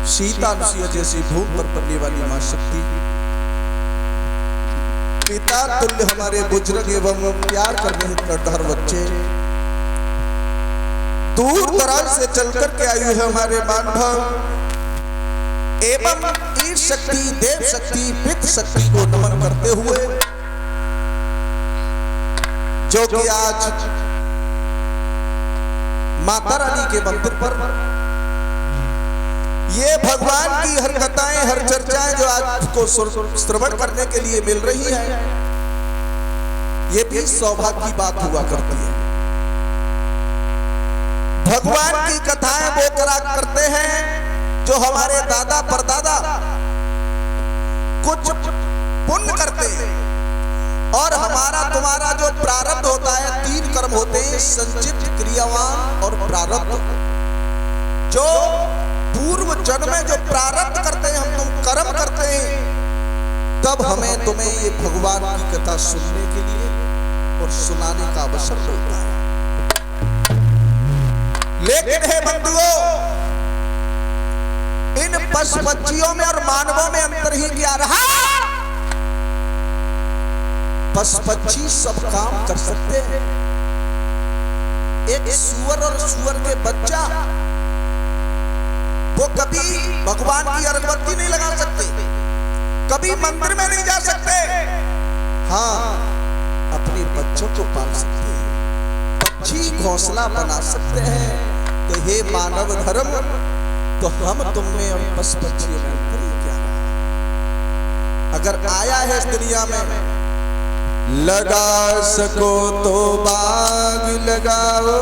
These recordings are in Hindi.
सीता अनुसुईया जैसी भूमि पर पलने वाली मां शक्ति, पिता तुल्य हमारे बुजुर्ग एवं प्यार करने कटहर बच्चे, दूर दराज से चलकर के आई है हमारे बांधव एवं ईश शक्ति, देव शक्ति, पितृ शक्ति को नमन करते हुए, जो कि आज माता रानी के मंदिर पर ये भगवान की हर कथाएं, हर चर्चाएं जो आज को श्रवण करने के लिए मिल रही है, ये भी सौभाग्य की बात हुआ करती है। भगवान की कथाएं वो करा करते हैं जो हमारे दादा परदादा कुछ पुण्य करते हैं, और हमारा तुम्हारा जो प्रारब्ध होता है, 3 कर्म होते हैं, संचित, क्रियावान और प्रारब्ध। जो पूर्व जन्म में जो प्रारब्ध करते हैं, हम तुम कर्म करते हैं, तब हमें तुम्हें ये भगवान की कथा सुनने के लिए और सुनाने का अवसर मिलता है। लेकिन हे बंधुओं, इन पशु पक्षियों में और मानवों में अंतर ही क्या रहा? पशु पक्षी सब काम कर सकते हैं, एक सुअर और सुअर के बच्चा वो कभी भगवान की अगरबत्ती नहीं लगा सकते, कभी मंदिर में नहीं जा सकते, हाँ अपने बच्चों को पाल सकते हैं, पक्षी घोंसला बना सकते हैं। तो हे मानव धर्म, तो हम तुम में और पशु पक्षियों में अंतर ही क्या है? अगर आया है इस दुनिया में, लगा सको तो बाग लगाओ,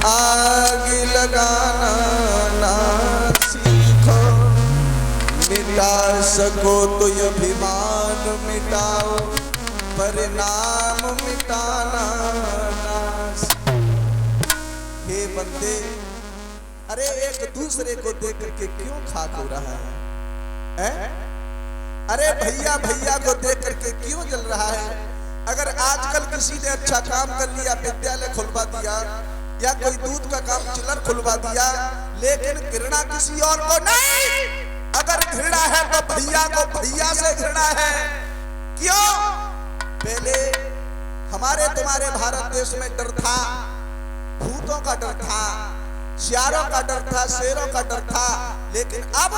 आग लगाना ना सीखो, मिटा सको तो ये अभिमान मिटाओ, परिणाम मिटाना ना सीखो। हे बंदे, अरे एक दूसरे को देख करके क्यों खाक हो रहा है? अरे भैया भैया को देख करके क्यों जल रहा है? अगर आजकल किसी ने अच्छा काम कर लिया, विद्यालय खुलवा दिया, या कोई दूध का काम चिलर खुलवा दिया, लेकिन घृणा किसी और को नहीं। अगर घृणा है तो भैया को भैया से घृणा है। क्यों? पहले हमारे तुम्हारे भारत देश में डर था, भूतों का डर था, सियारों का डर था, शेरों का डर था, लेकिन अब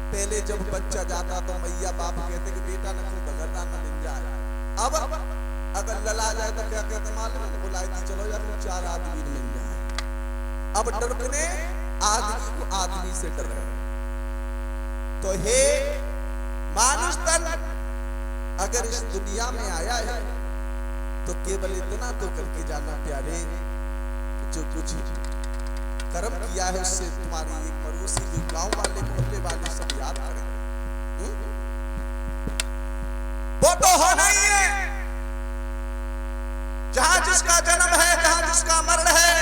पहले जब बच्चा जाता तो मैया बाप कहते कि बेटा न तू भगरना न दिन जाए। अब अगर लला जाए तो क्या कहते मालूम है? बुलाई थी, चलो यार 4 आदमी मिल जाए। अब डरने आदमी को आदमी से डर है। तो हे मानुष तन, अगर इस दुनिया में आया है तो केवल इतना तो करके जाना प्यारे, जो कुछ कर्म किया है उससे तुम्हारी एक पड़ोसी, जो गांव वाले मोहल्ले वाले सब याद करें, वो तो होना ही है। जहां जिसका जन्म है, जहां जिसका मरण है,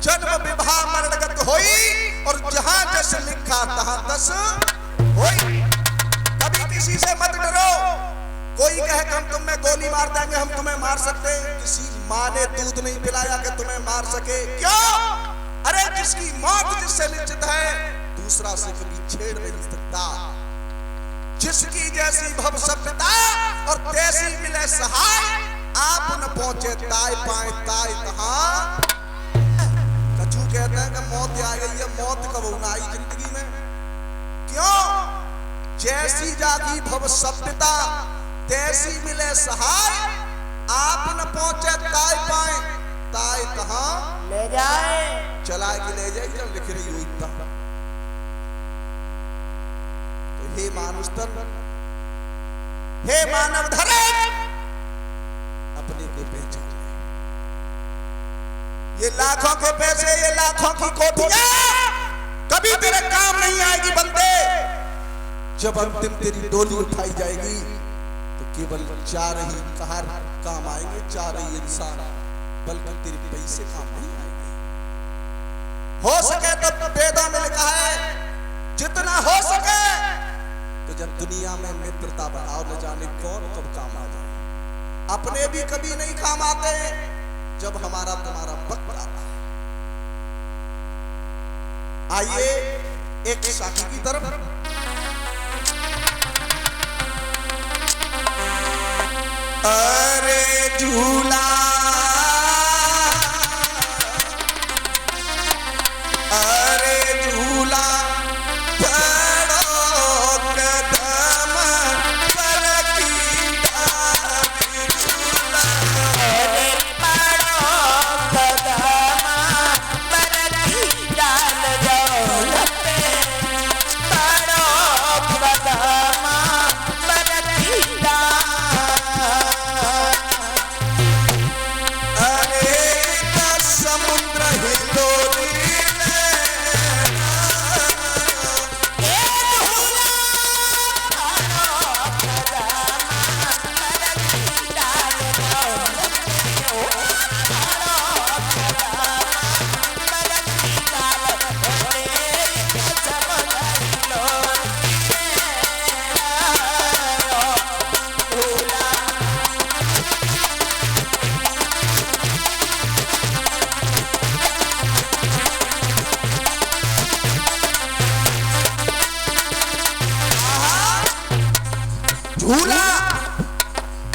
जन्म विवाह मरणगत होई, और जहां जस लिखा तहां तस होई। कभी किसी से मत डरो। कोई कहे कि हम तुम्हें गोली मार देंगे, हम तुम्हें मार सकते हैं, किसी माँ ने दूध नहीं पिलाया कि तुम्हें मार सके। क्यों? अरे जिसकी मौत जिससे निश्चित है, दूसरा से कभी छेड़ नहीं सकता। जिसकी जैसी भव सभ्यता और तैसी मिले सहाय, आप न पहुंचे ताय पाए ताय तहां। कछु कहते हैं कि मौत आ गई है, मौत कब होना आई जिंदगी में? क्यों? जैसी जागी भव सभ्यता तैसी मिले सहाय, आप न पहुंचे ताय पाए ताय तहां ले जाए। चला के ले जाए जब लिख रही हुई था। तो हे मानुष तन, हे मानव धर्म, अपने को पहचान ले। ये लाखों के पैसे, ये लाखों की कोठियां कभी तेरे काम नहीं आएगी बंदे। जब अंतिम तेरी डोली उठाई जाएगी तो केवल 4 ही काम आएंगे, 4 ही इंसान, बल्कि तेरे पैसे काम नहीं आएंगे। हो सके तो वेदों में लिखा है, जितना हो सके तो जब दुनिया में मित्रता बढ़ाओ, न जाने कौन कब काम आ जाए। अपने भी कभी नहीं काम आते जब हमारा तुम्हारा वक्त आता है। आइए एक साथी की तरफ। अरे झूला अरे झूला पड़ो कदम पर की डाल झूला अरे पड़ो कदम पर की डाल दौलते पड़ो कदम पर की अरे का समुद्र हिलोरी झूला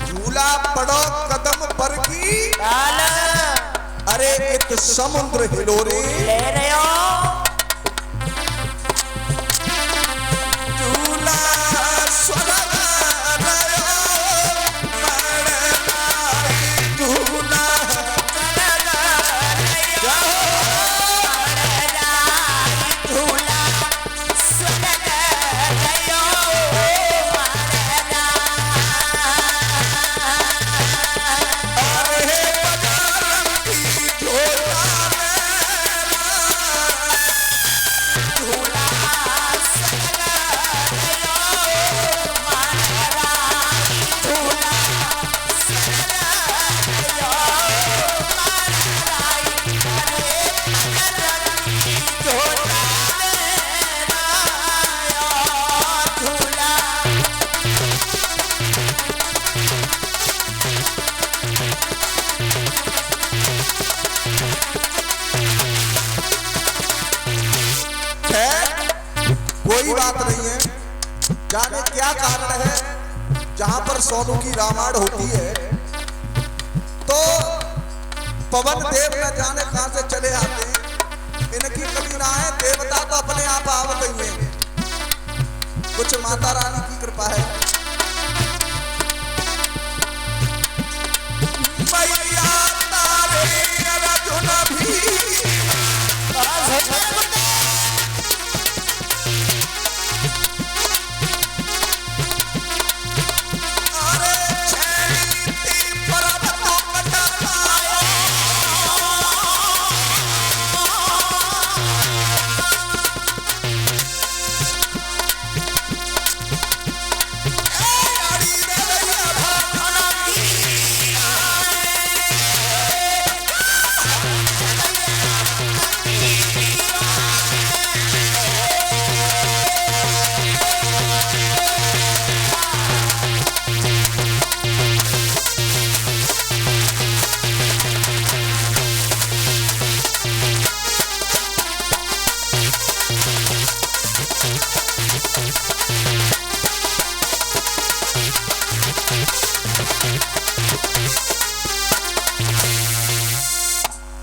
झूला पड़ो कदम पर की डाल अरे एक समुद्र हिलोरे ले रहे हो झूला स्वर्ग रयो मरनाई झूला अरे बजारंगी झोला कोई बात नहीं है। जाने क्या कारण है, जहां पर सोनू की रामायण होती है तो पवन देव न जाने कहां से चले आते हैं। इनकी कमी ना है, देवता तो अपने आप आवत ही है। कुछ माता रानी की कृपा है। मैया तारे अर्जुन भी अरे छैली पर्वत कटलायो आड़ी रे भैया भाना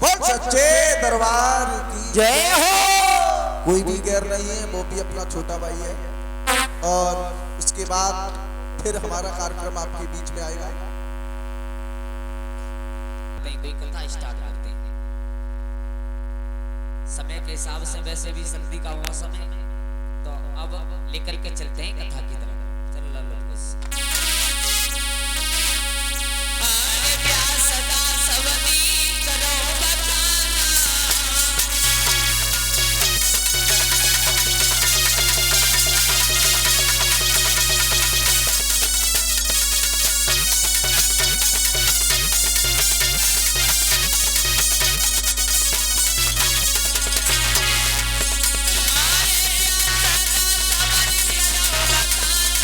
बोल सच्चे दरबार की जय हो कोई भी गैर नहीं है, वो भी अपना छोटा भाई है। और उसके बाद फिर हमारा कार्यक्रम आपके बीच में आएगा। कोई कथा स्टार्ट करते हैं। समय के हिसाब से वैसे भी सर्दी का मौसम है, तो अब लेकर के चलते हैं कथा की तरफ। चल लो बस। आरे प्यास सदा सबनी करो बताना। आरे प्यास सदा सबनी करो बताना।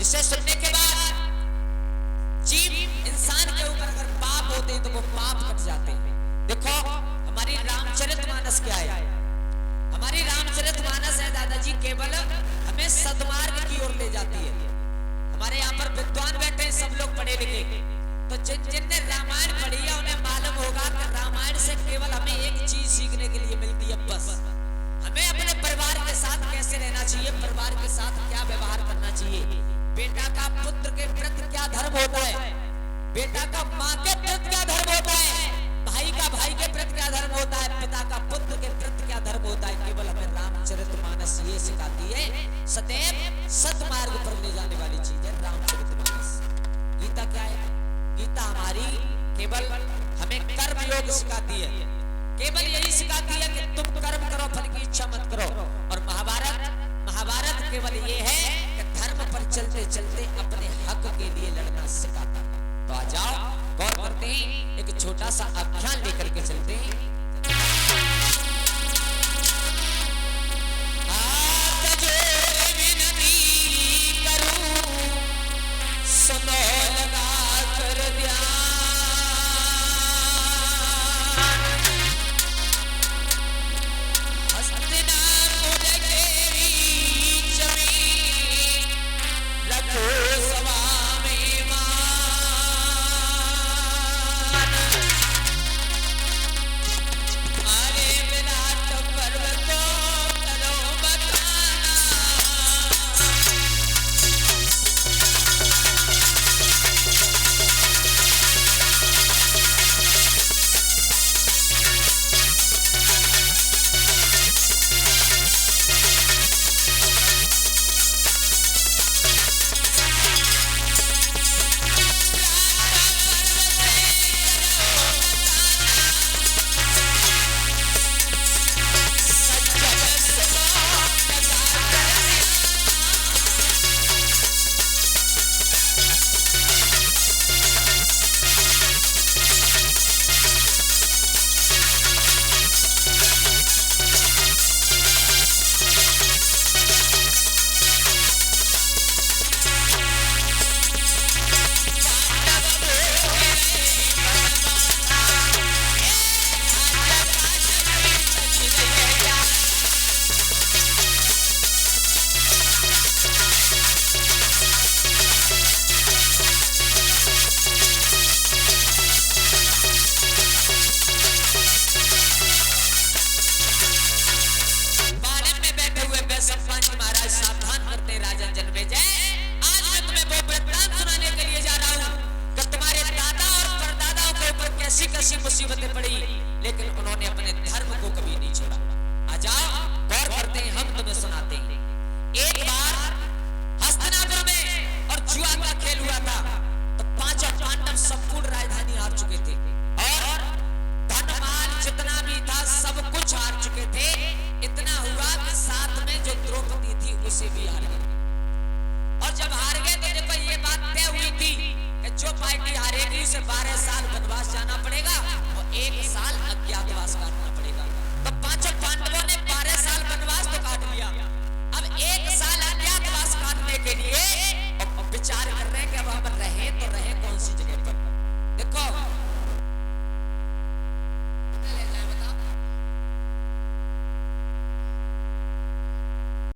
इसे सुनने के बाद जीव इंसान के ऊपर अगर पाप होते हैं तो वो पाप कट जाते हैं। देखो हमारी रामचरितमानस क्या है, हमारी रामचरितमानस है दादाजी केवल हमें सद्मार्ग की ओर ले जाती है। हमारे यहाँ पर विद्वान बैठे हैं सब लोग पढ़े लिखे, तो जिनने रामायण पढ़ी है उन्हें मालूम होगा कि रामायण से केवल हमें एक चीज सीखने के लिए मिलती है, बस हमें अपने परिवार के साथ कैसे रहना चाहिए, परिवार के साथ क्या व्यवहार करना चाहिए, बेटा का पुत्र के प्रति क्या धर्म होता है, बेटा का माँ के प्रति क्या धर्म होता है, भाई का भाई के प्रति क्या धर्म होता है, पिता का पुत्र के प्रति क्या धर्म होता है। केवल हमें रामचरितमानस ये सिखाती है, सदैव सद्मार्ग पर ले जाने वाली चीज है रामचरितमानस। गीता क्या है, गीता हमारी केवल हमें कर्म योग सिखाती है, केवल यही सिखाती है कि तुम कर्म करो फल की इच्छा मत करो। और महाभारत केवल ये है कि धर्म पर चलते चलते अपने हक के लिए लड़ना सिखाता है। तो आ जाओ गौर करते हैं, एक छोटा सा आख्यान लेकर के चलते हैं। सुनो लगा कर मुसीबतें पड़ी, लेकिन उन्होंने अपने धर्म को कभी नहीं छोड़ा। आ जाओ गौर करते हैं, हम तुम्हें सुनाते हैं। एक बार हस्तिनापुर में और जुआ का खेल हुआ था, तो पांचों पांडव संपूर्ण राजधानी हार चुके थे और धन माल जितना भी था सब कुछ हार चुके थे। इतना हुआ कि साथ में जो द्रौपदी थी उसे भी हार गए। और जब हार गए तो देखो ये बात तय हुई थी कि जो पार्टी हारेगी उसे 12 साल वनवास जाना पड़ेगा और 1 साल अज्ञातवास काटना पड़ेगा। तो पांचों पांडवों ने 12 साल वनवास तो काट लिया, अब 1 साल अज्ञातवास काटने के लिए